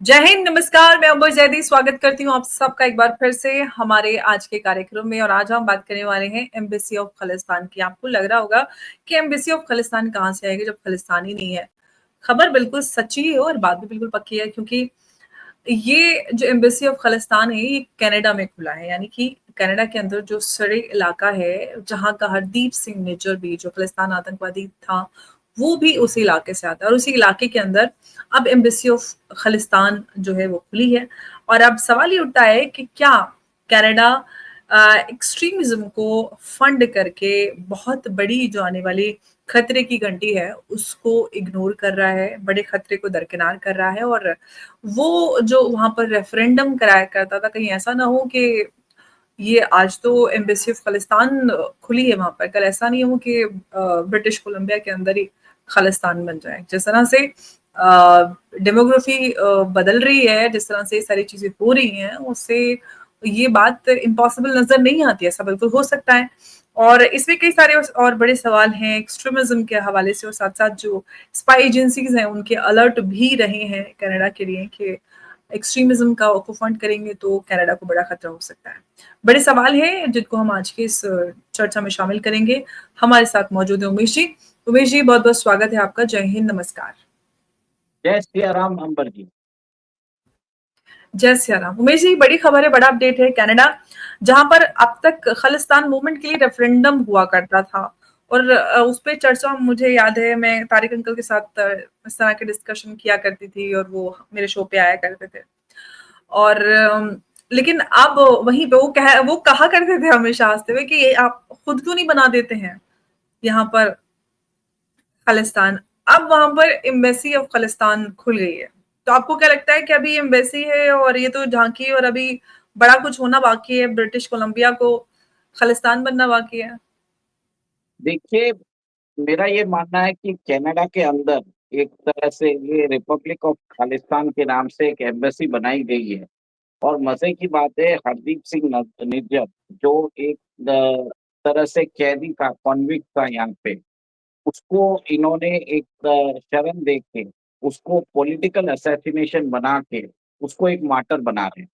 जय हिंद, नमस्कार। मैं अंबर जैदी स्वागत करती हूँ आप सबका एक बार फिर से हमारे आज के कार्यक्रम में। और आज हम बात करने वाले हैं एम्बेसी ऑफ खालिस्तान की। आपको लग रहा होगा कि एम्बेसी ऑफ खालिस्तान कहाँ से आएगी जब खालिस्तान ही नहीं है। खबर बिल्कुल सच्ची है और बात भी बिल्कुल पक्की है, क्योंकि ये जो एम्बेसी ऑफ खालिस्तान है ये कनाडा में खुला है। यानी कि कनाडा के अंदर जो सरे इलाका है जहाँ का हरदीप सिंह निज्जर भी जो खालिस्तान आतंकवादी था, वो भी उसी इलाके से आता है। और उसी इलाके के अंदर अब एम्बेसी ऑफ खालिस्तान जो है वो खुली है। और अब सवाल ये उठता है कि क्या कनाडा एक्सट्रीमिज्म को फंड करके बहुत बड़ी जो आने वाली खतरे की घंटी है उसको इग्नोर कर रहा है, बड़े खतरे को दरकिनार कर रहा है। और वो जो वहां पर रेफरेंडम कराया करता था, कहीं ऐसा ना हो कि ये आज तो एम्बेसी ऑफ खालिस्तान खुली है वहां पर, कल ऐसा नहीं हो कि ब्रिटिश कोलंबिया के अंदर ही खालिस्तान बन जाए। जिस तरह से डेमोग्राफी बदल रही है, जिस तरह से ये सारी चीजें हो रही हैं, उससे ये बात इम्पॉसिबल नजर नहीं आती। ऐसा बिल्कुल हो सकता है। और इसमें कई सारे और बड़े सवाल हैं एक्सट्रीमिज्म के हवाले से, और साथ साथ जो स्पाई एजेंसीज हैं उनके अलर्ट भी रहे हैं कनाडा के लिए कि एक्सट्रीमिज्म का को फंड करेंगे तो कनाडा को बड़ा खतरा हो सकता है। बड़े सवाल हैं जिनको हम आज के इस चर्चा में शामिल करेंगे। हमारे साथ मौजूद है उमेश जी। उमेश जी, बहुत बहुत स्वागत है आपका। जय हिंद, नमस्कार। जय सिया राम अंबर जी। जय सिया राम। उमेश जी, बड़ी खबर है, बड़ा अपडेट है। कनाडा, जहां पर अब तक खालिस्तान मूवमेंट के लिए रेफरेंडम हुआ करता था, और उस पे चर्चा मुझे याद है, मैं तारिक अंकल के साथ इस तरह के डिस्कशन किया करती थी और वो मेरे शो पे आया करते थे। और लेकिन अब वहीं पे वो कहा करते थे हमेशा हंसते हुए कि ये आप खुद क्यों नहीं बना देते हैं यहाँ पर खालिस्तान। अब वहां पर एम्बेसी ऑफ खालिस्तान खुल गई है। तो आपको क्या लगता है कि अभी एम्बेसी है और ये तो झांकी, और अभी बड़ा कुछ होना बाकी है, ब्रिटिश कोलंबिया को खालिस्तान बनना बाकी है? देखिए, मेरा ये मानना है कि कनाडा के अंदर एक तरह से ये रिपब्लिक ऑफ खालिस्तान के नाम से एक एम्बेसी बनाई गई है। और मजे की बात है, हरदीप सिंह निज्जर जो एक तरह से कैदी था, कॉन्विक्ट था यहाँ पे, उसको इन्होंने एक शरण दे के, उसको पॉलिटिकल असैसिनेशन बना के, उसको एक मार्टर बना रहे हैं।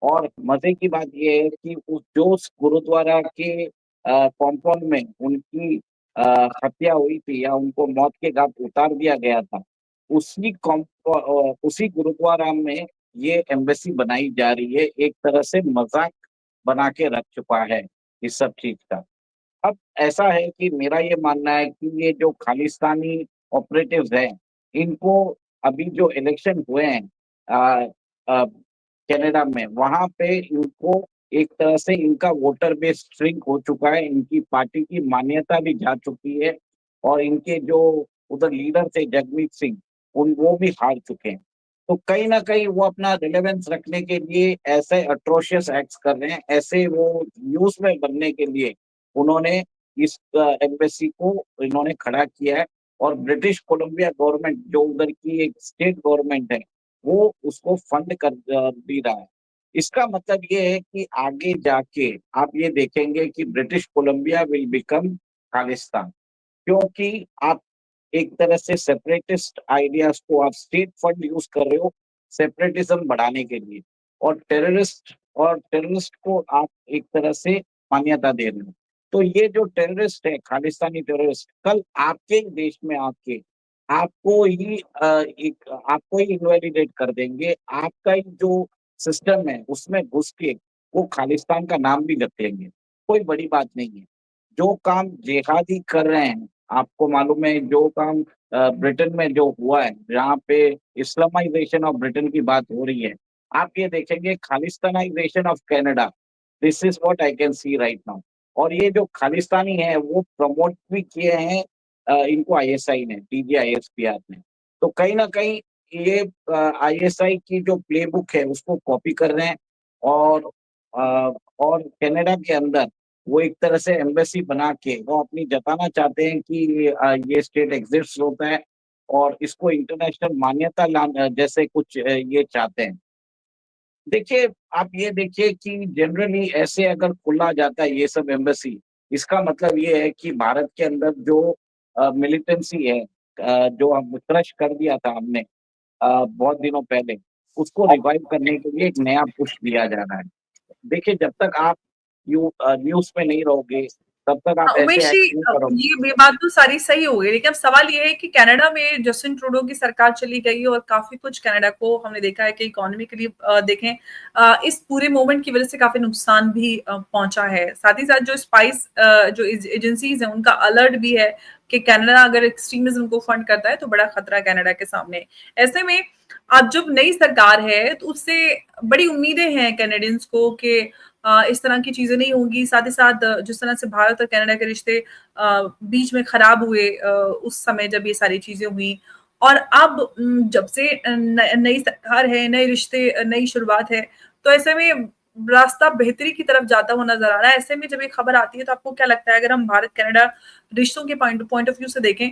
और मजे की बात ये है कि उस गुरुद्वारा के कॉम्पाउंड में उनकी हत्या हुई थी या उनको मौत के घाट उतार दिया गया था, उसी गुरुद्वारा में ये एम्बेसी बनाई जा रही है। एक तरह से मजाक बना के रख चुका है इस सब चीज का। अब ऐसा है कि मेरा ये मानना है कि ये जो खालिस्तानी ऑपरेटिव्स हैं, इनको अभी जो इलेक्शन हुए हैं अ, अ, कनाडा में, वहां पे इनको एक तरह से इनका वोटर बेस श्रिंक हो चुका है, इनकी पार्टी की मान्यता भी जा चुकी है। और इनके जो उधर लीडर थे जगमीत सिंह, उन वो भी हार चुके हैं। तो कहीं ना कहीं वो अपना रिलेवेंस रखने के लिए ऐसे अट्रोशियस एक्ट्स कर रहे हैं, ऐसे वो न्यूज में बनने के लिए उन्होंने इस एम्बेसी को इन्होंने खड़ा किया है। और ब्रिटिश कोलंबिया गवर्नमेंट जो उधर की एक स्टेट गवर्नमेंट है, वो उसको फंड कर भी रहा है। इसका मतलब ये है कि आगे जाके आप ये देखेंगे कि British Columbia will become Khalistan, क्योंकि आप एक तरह से सेपरेटिस्ट आइडियाज को आप स्टेट फंड यूज कर रहे हो सेपरेटिज्म बढ़ाने के लिए, और टेररिस्ट को आप एक तरह से मान्यता दे रहे हो। तो ये जो टेररिस्ट है, खालिस्तानी टेररिस्ट, कल आपके ही देश में आके आपको ही इनवैलिडेट कर देंगे। आपका ही जो सिस्टम है उसमें घुस के वो खालिस्तान का नाम भी रख लेंगे। कोई बड़ी बात नहीं है। जो काम जिहादी कर रहे हैं, आपको मालूम है जो काम ब्रिटेन में जो हुआ है, जहाँ पे इस्लामाइजेशन ऑफ ब्रिटेन की बात हो रही है, आप ये देखेंगे Khalistanisation of Canada. This is what I can see right now. और ये जो खालिस्तानी है वो प्रमोट भी किए हैं इनको आईएसआई ने, डीजीआईएसपीआर ने। तो कहीं ना कहीं ये आईएसआई की जो प्लेबुक है उसको कॉपी कर रहे हैं। और अ, और कनाडा के अंदर वो एक तरह से एम्बेसी बना के वो अपनी जताना चाहते हैं कि ये स्टेट एग्जिस्ट होता है और इसको इंटरनेशनल मान्यता लाना जैसे कुछ ये चाहते हैं। देखिए, आप ये देखिए कि जनरली ऐसे अगर खुला जाता है ये सब एम्बेसी, इसका मतलब ये है कि भारत के अंदर जो मिलिटेंसी है, जो हम क्रश कर दिया था हमने बहुत दिनों पहले, उसको रिवाइव करने के लिए एक नया पुश दिया जा रहा है। देखिए, जब तक आप न्यूज़ में नहीं रहोगे, तब तक आप ऐसे उमेश जी, एक्ट नहीं करोगे। ये बात तो सारी सही हो गई, लेकिन अब सवाल ये है कि कनाडा में जस्टिन ट्रूडो की सरकार चली गई और काफी कुछ कनाडा को हमने देखा है कि इकोनॉमी के लिए देखें, इस पूरे मूवमेंट की वजह से काफी नुकसान भी पहुंचा है। साथ ही साथ जो स्पाइस जो एजेंसीज है उनका अलर्ट भी है कि कनाडा अगर एक्सट्रीमिज्म को फंड करता है तो बड़ा खतरा है कनाडा के सामने। ऐसे में अब जब नई सरकार है तो उससे बड़ी उम्मीदें हैं कैनेडियंस को कि इस तरह की चीजें नहीं होंगी। साथ ही साथ जिस तरह से भारत और कनाडा के रिश्ते बीच में खराब हुए उस समय जब ये सारी चीजें हुई, और अब जब से नई सरकार है, नए रिश्ते, नई शुरुआत है, तो ऐसे में रास्ता बेहतरी की तरफ जाता हुआ नजर आ रहा है। ऐसे में जब ये खबर आती है तो आपको क्या लगता है, अगर हम भारत कनाडा रिश्तों के पॉइंट ऑफ व्यू से देखें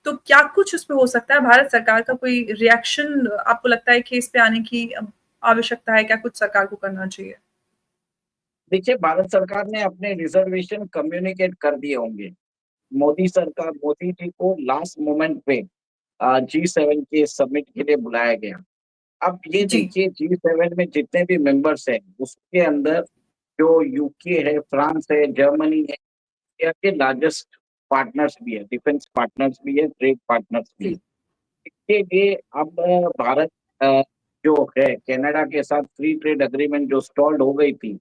तो क्या कुछ उसमें हो सकता है? भारत सरकार का कोई रिएक्शन आपको लगता है कि इस पे आने की आवश्यकता है? क्या कुछ सरकार को करना चाहिए? देखिए, भारत सरकार ने अपने रिजर्वेशन कम्युनिकेट कर दिए होंगे। मोदी जी को लास्ट मोमेंट पे G7 के समिट के लिए बुलाया गया। अब ये जी। देखिए, G7 में जितने भी मेंबर्स हैं, उसके अंदर जो यूके है, फ्रांस है, जर्मनी है, इंडिया के लार्जेस्ट पार्टनर्स भी है, डिफेंस पार्टनर्स भी है, ट्रेड पार्टनर्स भी है। जी। इसके लिए अब भारत अ, जो है कनाडा के साथ फ्री ट्रेड एग्रीमेंट जो स्टॉल्ड हो गई थी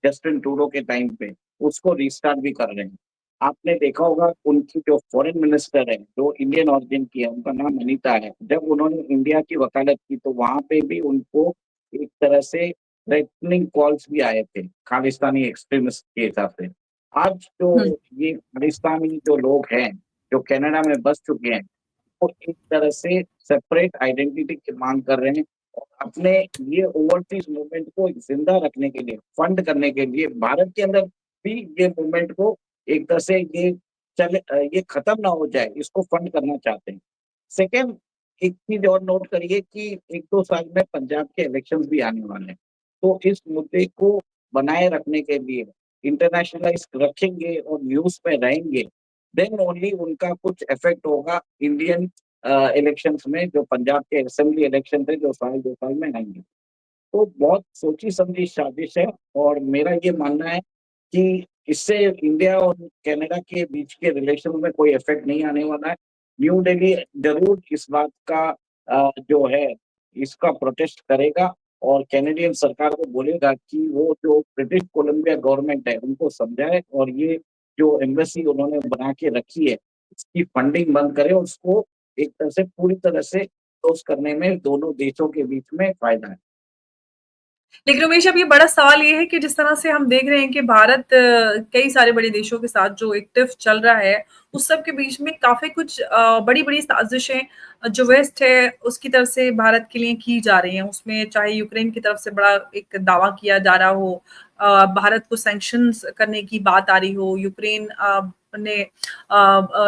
जस्टिन ट्रूडो के टाइम पे, उसको रिस्टार्ट भी कर रहे हैं। आपने देखा होगा उनकी जो फॉरेन मिनिस्टर है, जो इंडियन ओरिजिन की है, उनका नाम अनीता है। जब उन्होंने इंडिया की वकालत की तो वहाँ पे भी उनको एक तरह से थ्रेटनिंग कॉल्स भी आए थे, खालिस्तानी एक्सट्रीमिस्ट के हिसाब से। आज जो हुँ। ये खालिस्तानी जो लोग हैं, जो कनाडा में बस चुके हैं, वो एक तरह से सेपरेट आइडेंटिटी की मांग कर रहे हैं और अपने ये ओवरसीज मूवमेंट को जिंदा रखने के लिए, फंड करने के लिए भारत के अंदर भी ये मूवमेंट को एक तरह से ये खत्म ना हो जाए, इसको फंड करना चाहते हैं। सेकेंड, एक चीज और नोट करिए कि 1-2 साल में पंजाब के इलेक्शंस भी आने वाले हैं। तो इस मुद्दे को बनाए रखने के लिए इंटरनेशनलाइज रखेंगे और न्यूज़ में रहेंगे, देन ओनली उनका कुछ इफेक्ट होगा इंडियन इलेक्शंस में, जो पंजाब के असेंबली इलेक्शन थे जो साल 2 साल में आएँगे। तो बहुत सोची-समझी साजिश है और मेरा ये मानना है कि इससे इंडिया और कनाडा के बीच के रिलेशन में कोई इफेक्ट नहीं आने वाला है। न्यू दिल्ली ज़रूर इस बात का जो है इसका प्रोटेस्ट करेगा और कैनेडियन सरकार को बोलेगा कि वो जो ब्रिटिश कोलंबिया गवर्नमेंट है, उनको समझाए और ये जो एम्बेसी उन्होंने बना के रखी है, उसकी फंडिंग बंद करे और उसको एक तरह से पूरी तरह से क्लोज़ करने में दोनों देशों के बीच में फ़ायदा है। लेकिन उमेश, अब ये बड़ा सवाल ये है कि जिस तरह से हम देख रहे हैं कि भारत कई सारे बड़े देशों के साथ जो एक टिफ चल रहा है, उस सब के बीच में काफ़ी कुछ बड़ी-बड़ी साज़िशें जो वेस्ट है, उसकी तरफ से भारत के लिए की जा रही हैं। उसमें चाहे यूक्रेन की तरफ से बड़ा एक दावा किया जा रहा हो, भारत को सैंक्शंस करने की बात आ रही हो, यूक्रेन ने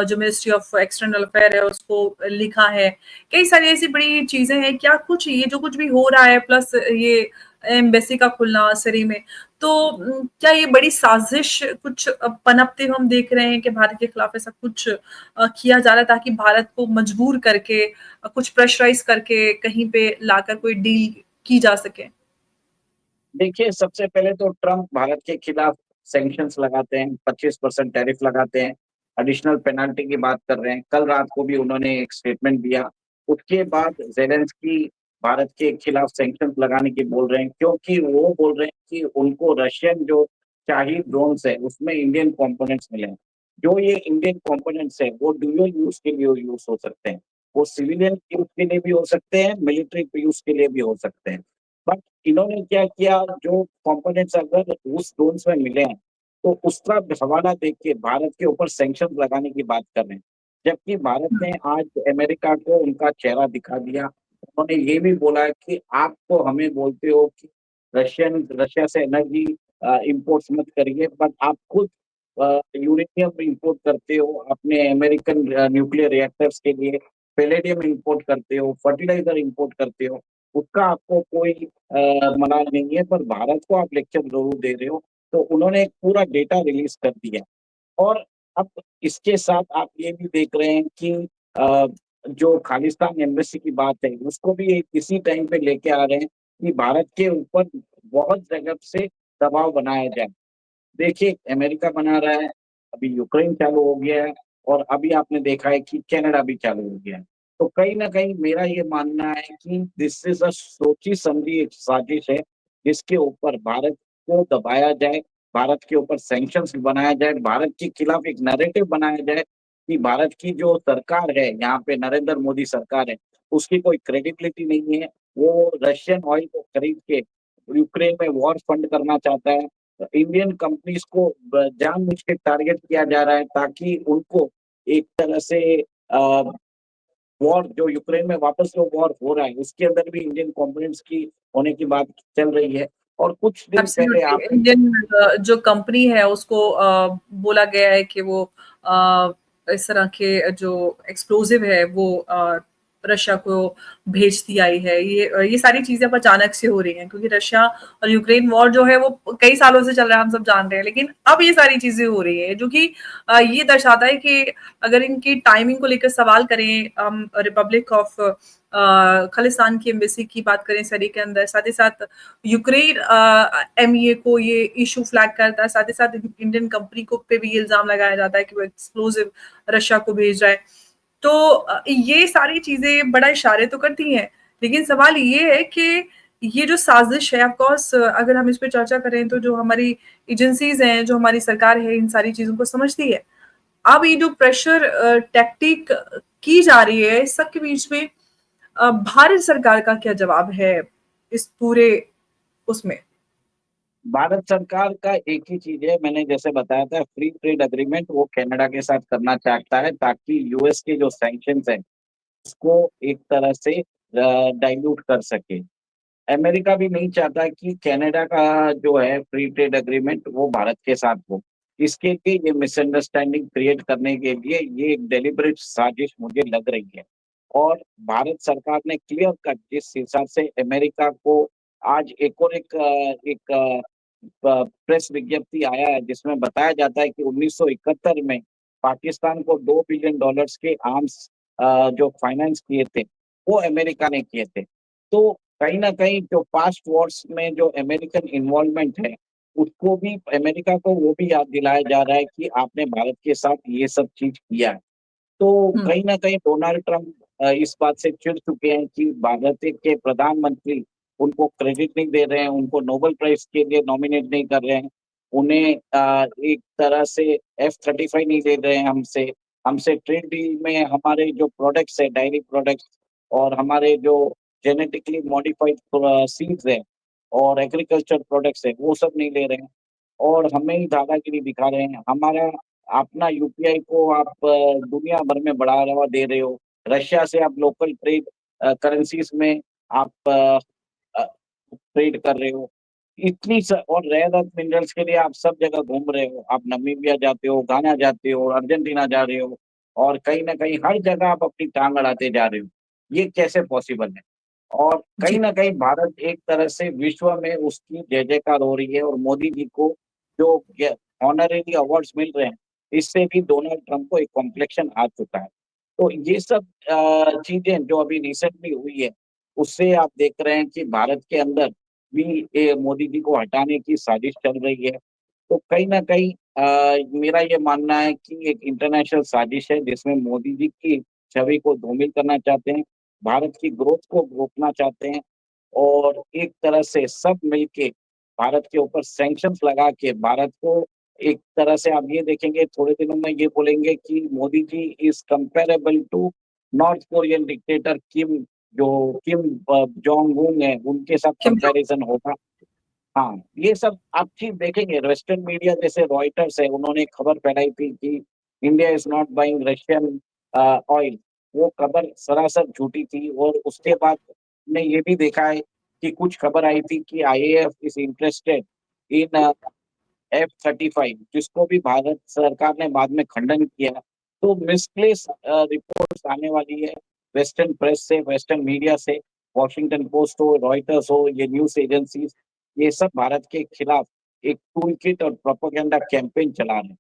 जो मिनिस्ट्री ऑफ एक्सटर्नल अफेयर है, उसको लिखा है। कई सारी ऐसी बड़ी चीज़ें हैं। क्या कुछ ये जो कुछ भी हो रहा है, प्लस ये एम्बेसी का खुलना सिरे में, तो क्या ये बड़ी साजिश कुछ पनपते हुए हम देख रहे हैं कि भारत के खिलाफ ऐसा कुछ किया जा रहा है ताकि भारत को मजबूर करके कुछ प्रेशराइज करके कहीं पे लाकर कोई डील की जा सके? देखिए, सबसे पहले तो ट्रम्प भारत के खिलाफ सैंक्शंस लगाते हैं, 25% टैरिफ लगाते हैं, एडिशनल पेनल्टी की बात कर रहे हैं। कल रात को भी उन्होंने एक स्टेटमेंट दिया। उसके बाद ज़ेलेंस्की भारत के खिलाफ सैंक्शंस लगाने की बोल रहे हैं, क्योंकि वो बोल रहे हैं कि उनको रशियन जो शाही ड्रोन्स है, उसमें इंडियन कंपोनेंट्स मिले हैं। जो ये इंडियन कंपोनेंट्स हैं, वो ड्यूअल यूज़ के लिए यूज़ हो सकते हैं। वो सिविलियन यूज़ के लिए भी हो सकते हैं, मिलिट्री यूज़ के लिए भी हो सकते हैं। बट इन्होंने क्या किया, जो कंपोनेंट्स अगर उस ड्रोन्स में मिले हैं, तो उसका हवाला देके के भारत के ऊपर सैंक्शन लगाने की बात कर रहे हैं। जबकि भारत ने आज अमेरिका को उनका चेहरा दिखा दिया। उन्होंने ये भी बोला है कि आप तो हमें बोलते हो कि रशिया से एनर्जी इम्पोर्ट्स मत करिए, बट आप खुद यूरेनियम इम्पोर्ट करते हो अपने अमेरिकन न्यूक्लियर रिएक्टर्स के लिए, पैलेडियम इम्पोर्ट करते हो, फर्टिलाइज़र इम्पोर्ट करते हो। उसका आपको कोई मलाल नहीं है, पर भारत को आप लेक्चर ज़रूर दे रहे हो। तो उन्होंने एक पूरा डेटा रिलीज़ कर दिया और अब इसके साथ आप ये भी देख रहे हैं कि जो खालिस्तान एम्बेसी की बात है, उसको भी एक इसी टाइम पे लेके आ रहे हैं कि भारत के ऊपर बहुत जगह से दबाव बनाया जाए। देखिए, अमेरिका बना रहा है, अभी यूक्रेन चालू हो गया है और अभी आपने देखा है कि कनाडा भी चालू हो गया है। तो कहीं न कहीं मेरा ये मानना है कि दिस इज़ अ सोची-समझी एक साजिश है, जिसके ऊपर भारत को दबाया जाए, भारत के ऊपर सैंक्शंस बनाया जाए, भारत के खिलाफ एक नैरेटिव बनाया जाए कि भारत की जो सरकार है, यहाँ पे नरेंद्र मोदी सरकार है, उसकी कोई क्रेडिबिलिटी नहीं है। वो रशियन ऑयल को खरीद के यूक्रेन में वॉर फंड करना चाहता है। इंडियन कंपनीज को जानबूझ के टारगेट किया जा रहा है ताकि उनको एक तरह से वॉर जो यूक्रेन में वापस जो वॉर हो रहा है उसके अंदर भी इंडियन कंपोनेंट्स की होने की बात चल रही है। और कुछ दिन पहले एब्सोल्युटली आपने इंडियन जो कंपनी है उसको बोला गया है कि वो इस तरह के जो एक्सप्लोजिव है वो रशिया को भेजती आई है। ये सारी चीजें अब अचानक से हो रही हैं क्योंकि रशिया और यूक्रेन वॉर जो है वो कई सालों से चल रहा है, हम सब जान रहे हैं, लेकिन अब ये सारी चीजें हो रही है जो कि ये दर्शाता है कि अगर इनकी टाइमिंग को लेकर सवाल करें, हम रिपब्लिक ऑफ खालिस्तान की एम्बेसी की बात करें सरी के अंदर, साथ ही साथ यूक्रेन एमईए को ये इशू फ्लैग करता है, साथ ही साथ इंडियन कंपनी को पे भी इल्जाम लगाया जाता है कि वो एक्सप्लोजिव रशिया को भेज रहा है। तो ये सारी चीजें बड़ा इशारे तो करती हैं, लेकिन सवाल ये है कि ये जो साजिश है, ऑफ कोर्स अगर हम इस पे चर्चा करें तो जो हमारी एजेंसीज हैं, जो हमारी सरकार है, इन सारी चीजों को समझती है। अब ये जो प्रेशर टैक्टिक की जा रही है इस सब के बीच में भारत सरकार का क्या जवाब है इस पूरे उसमें? भारत सरकार का एक ही चीज है, मैंने जैसे बताया था, फ्री ट्रेड एग्रीमेंट वो कनाडा के साथ करना चाहता है ताकि यूएस के जो सैंक्शंस है उसको एक तरह से डाइल्यूट कर सके। अमेरिका भी नहीं चाहता कि कनाडा का जो है फ्री ट्रेड एग्रीमेंट वो भारत के साथ हो। इसके लिए ये मिसअंडरस्टैंडिंग क्रिएट करने के लिए ये एक डेलिब्रेट साजिश मुझे लग रही है। और भारत सरकार ने क्लियर कट जिस हिसाब से अमेरिका को आज एक और एक प्रेस विज्ञप्ति आया है जिसमें बताया जाता है कि 1971 में पाकिस्तान को $2 बिलियन के आर्म्स जो फाइनेंस किए थे वो अमेरिका ने किए थे। तो कहीं न कहीं जो पास्ट वॉर्स में जो अमेरिकन इन्वॉल्वमेंट है, उसको भी अमेरिका को वो भी याद दिलाया जा रहा है कि आपने भारत के साथ ये सब चीज़ किया है। तो हुँ, कहीं न कहीं डोनाल्ड ट्रम्प इस बात से चिढ़ चुके हैं कि भारत के प्रधानमंत्री उनको क्रेडिट नहीं दे रहे हैं, उनको नोबेल प्राइज़ के लिए नॉमिनेट नहीं कर रहे हैं। उन्हें एक तरह से F-35 नहीं दे रहे हैं हमसे। हमसे ट्रेड डील में हमारे जो प्रोडक्ट्स हैं, डेयरी प्रोडक्ट्स और हमारे जो जेनेटिकली मॉडिफाइड सीड्स हैं और एग्रीकल्चर प्रोडक्ट्स हैं, वो सब नहीं ले रहे हैं। और हमें ही दादागिरी दिखा रहे हैं। हमारा अपना यूपीआई को आप दुनिया भर में बढ़ावा दे रहे हो। रशिया से आप लोकल ट्रेड करेंसीज़ में आप अ, ट्रेड कर रहे हो। इतनी स और रेयर अर्थ मिनरल्स के लिए आप सब जगह घूम रहे हो। आप नामीबिया जाते हो, घाना जाते हो, अर्जेंटीना जा रहे हो और कहीं न कहीं हर जगह आप अपनी टाँग अड़ाते जा रहे हो। ये कैसे पॉसिबल है? और कहीं जी। न कहीं भारत एक तरह से विश्व में उसकी जय-जयकार हो रही है और मोदी जी को जो ग ऑनरेरी अवार्ड्स मिल रहे हैं, इससे भी डोनाल्ड ट्रम्प को एक कॉम्प्लेक्शन आ चुका है। तो ये सब चीज़ें जो अभी रिसेंटली हुई है, उससे आप देख रहे हैं कि भारत के अंदर भी मोदी जी को हटाने की साजिश चल रही है। तो कहीं न कहीं मेरा ये मानना है कि एक इंटरनेशनल साजिश है जिसमें मोदी जी की छवि को धूमिल करना चाहते हैं, भारत की ग्रोथ को रोकना चाहते हैं और एक तरह से सब मिलके भारत के ऊपर सैंक्शंस लगा के भारत को एक तरह से आप ये देखेंगे थोड़े दिनों में ये बोलेंगे कि Modi ji is comparable to North Korean dictator Kim Jong Un है, उनके साथ किम जोंग। कंपैरिज़न होगा। हाँ, ये सब आप चीज़ देखेंगे वेस्टर्न मीडिया जैसे रॉयटर्स है, उन्होंने एक खबर फैलाई थी कि India is not buying Russian oil. वो खबर सरासर झूठी थी और उसके बाद ने ये भी देखा है कि कुछ खबर आई थी कि IAF is interested in F-35 जिसको भी भारत सरकार ने बाद में खंडन किया। तो मिसप्लेस रिपोर्ट्स आने वाली है वेस्टर्न प्रेस से, वेस्टर्न मीडिया से, वॉशिंगटन पोस्ट हो, रॉयटर्स हो, ये न्यूज़ एजेंसीज़, ये सब भारत के खिलाफ एक टूल किट और प्रोपेगेंडा कैंपेन चला रहे हैं।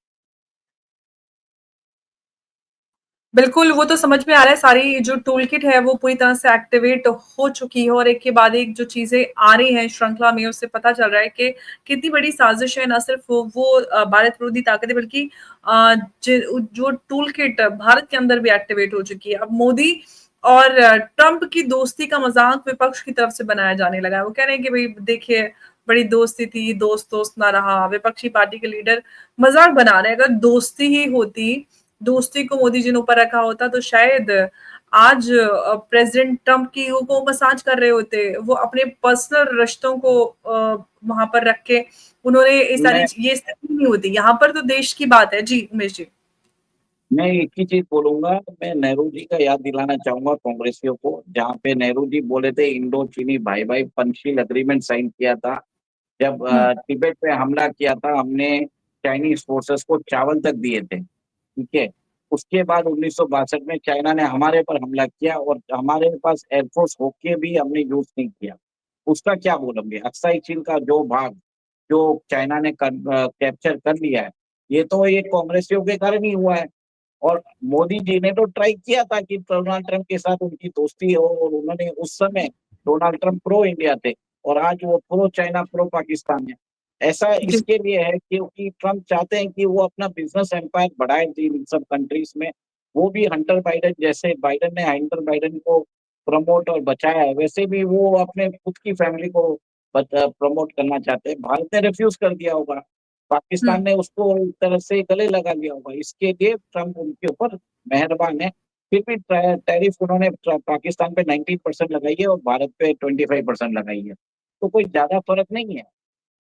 बिल्कुल, वो तो समझ में आ रहा है, सारी जो टूल किट है वो पूरी तरह से एक्टिवेट हो चुकी है और एक के बाद एक जो चीज़ें आ रही हैं श्रृंखला में, उससे पता चल रहा है कि कितनी बड़ी साज़िश है, ना सिर्फ़ वो भारत विरोधी ताकतें, बल्कि अ, ज जो टूल किट भारत के अंदर भी एक्टिवेट हो चुकी है। अब मोदी और ट्रम्प की दोस्ती का मज़ाक विपक्ष की तरफ से बनाया जाने लगा है। वो कह रहे हैं कि भई देखिए, बड़ी दोस्ती थी, दोस्त-दोस्त ना रहा, विपक्षी पार्टी के लीडर मज़ाक बना रहे हैं। अगर दोस्ती ही होती, दोस्ती को मोदी जी ने ऊपर रखा होता तो शायद आज प्रेसिडेंट ट्रम्प की वो मसाज कर रहे होते। वो अपने पर्सनल रिश्तों को वहाँ पर रख के उन्होंने मैं ये स्थिति नहीं होती। यहाँ पर तो देश की बात है। जी, उमेश जी। मैं एक ही चीज़ बोलूँगा, मैं नेहरू जी का याद दिलाना चाहूँगा कांग्रेसियों को, जहाँ पे नेहरू जी बोले थे इंडो चीनी भाई-भाई पंचशील एग्रीमेंट साइन किया था। जब हुँ, तिब्बत पे हमला किया था, हमने चाइनीज़ फोर्सेस को चावल तक दिए थे, ठीक है? उसके बाद 1962 में चाइना ने हमारे पर हमला किया और हमारे पास एयरफोर्स होके भी हमने यूज़ नहीं किया। उसका क्या बोलोगे? अक्साई चीन का जो भाग, जो चाइना ने कैप्चर कर लिया है, ये तो ये कांग्रेसियों के कारण ही हुआ है। और मोदी जी ने तो ट्राई किया था कि डोनाल्ड ट्रम्प के साथ उनकी दोस्ती हो और उन्होंने उस समय डोनाल्ड ट्रम्प प्रो इंडिया थे और आज वो प्रो चाइना, प्रो पाकिस्तान है। ऐसा जी। इसके लिए है क्योंकि ट्रम्प चाहते हैं कि वो अपना बिज़नेस एम्पायर बढ़ाए इन सब कंट्रीज़ में। वो भी हंटर बाइडेन जैसे बाइडेन ने हंटर बाइडेन को प्रमोट और बचाया है, वैसे भी वो अपने खुद की फैमिली को प्रमोट करना चाहते हैं। भारत ने रिफ्यूज़ कर दिया होगा। हुँ, पाकिस्तान ने उसको एक तरह से गले लगा लिया होगा। इसके लिए ट्रम्प उनके ऊपर मेहरबान है। फिर भी टैरिफ उन्होंने पाकिस्तान पे 19% लगाई है और भारत पे 25% लगाई है। तो कोई ज़्यादा फ़र्क नहीं है।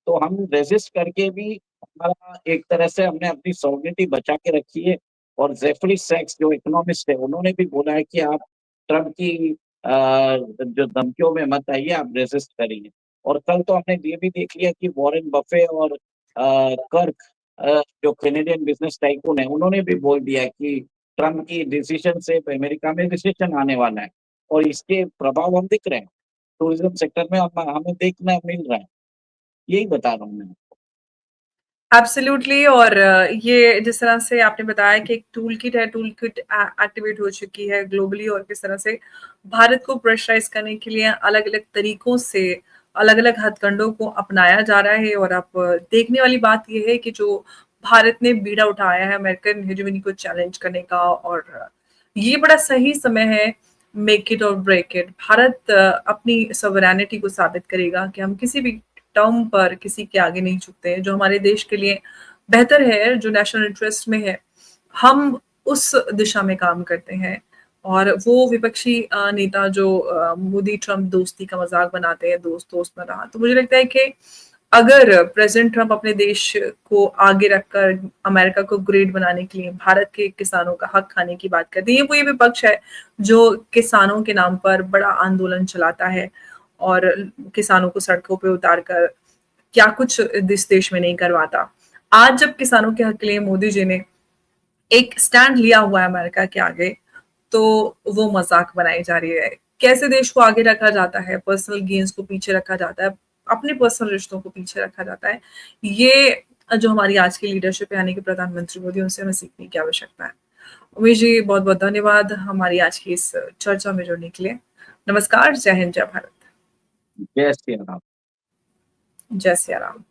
तो हम रेज़िस्ट करके भी हमारा एक तरह से हमने अपनी सॉवरेनिटी बचा के रखी है और जेफरी सैक्स जो इकोनॉमिस्ट है, उन्होंने भी बोला है कि आप ट्रम्प की जो धमकियों में मत आइए, आप रेज़िस्ट करिए। और कल तो हमने ये भी देख लिया कि वॉरेन बफे और कर्क जो कैनेडियन बिज़नेस टाइकून है, उन्होंने भी बोल दिया है कि ट्रम्प की डिसीज़न से अमेरिका में रिसेशन आने वाला है और इसके प्रभाव हम दिख रहे हैं। टूरिज़्म सेक्टर में हम हमें देखना मिल रहा है। यही बता रहा हूँ मैं। एब्सोल्युटली। और ये जिस तरह से आपने बताया कि एक टूल किट है, टूल किट एक्टिवेट हो चुकी है ग्लोबली, और किस तरह से भारत को प्रेशराइज करने के लिए अलग-अलग तरीकों से अलग-अलग हथकंडों को अपनाया जा रहा है। और अब देखने वाली बात ये है कि जो भारत ने बीड़ा उठाया है अमेरिकन हेजेमनी को चैलेंज करने का, और ये बड़ा सही समय है, मेक इट और ब्रेक इट। भारत अपनी सॉवरेनिटी को साबित करेगा कि हम किसी भी टर्म पर किसी के आगे नहीं झुकते हैं। जो हमारे देश के लिए बेहतर है, जो नेशनल इंटरेस्ट में है, हम उस दिशा में काम करते हैं। और वो विपक्षी नेता जो मोदी ट्रम्प दोस्ती का मज़ाक बनाते हैं, दोस्त दोस्त ना रहा। तो मुझे लगता है कि अगर प्रेज़िडेंट ट्रम्प अपने देश को आगे रखकर अमेरिका को ग्रेट बनाने के लिए भारत के किसानों का हक खाने की बात करते हैं, ये वही विपक्ष है जो किसानों के नाम पर बड़ा आंदोलन चलाता है और किसानों को सड़कों पे उतार कर क्या कुछ इस देश में नहीं करवाता। आज जब किसानों के हक के लिए मोदी जी ने एक स्टैंड लिया हुआ है अमेरिका के आगे, तो वो मज़ाक बनाई जा रही है। कैसे देश को आगे रखा जाता है, पर्सनल गेन्स को पीछे रखा जाता है, अपने पर्सनल रिश्तों को पीछे रखा जाता है। ये जो हमारी आज की लीडरशिप है, यानी कि प्रधानमंत्री मोदी, उनसे हमें सीखने की आवश्यकता है। उमेश जी, बहुत-बहुत धन्यवाद हमारी आज की इस चर्चा में जुड़ने के लिए। नमस्कार, जय हिंद, जय भारत। जय श्री राम। जय सिया राम।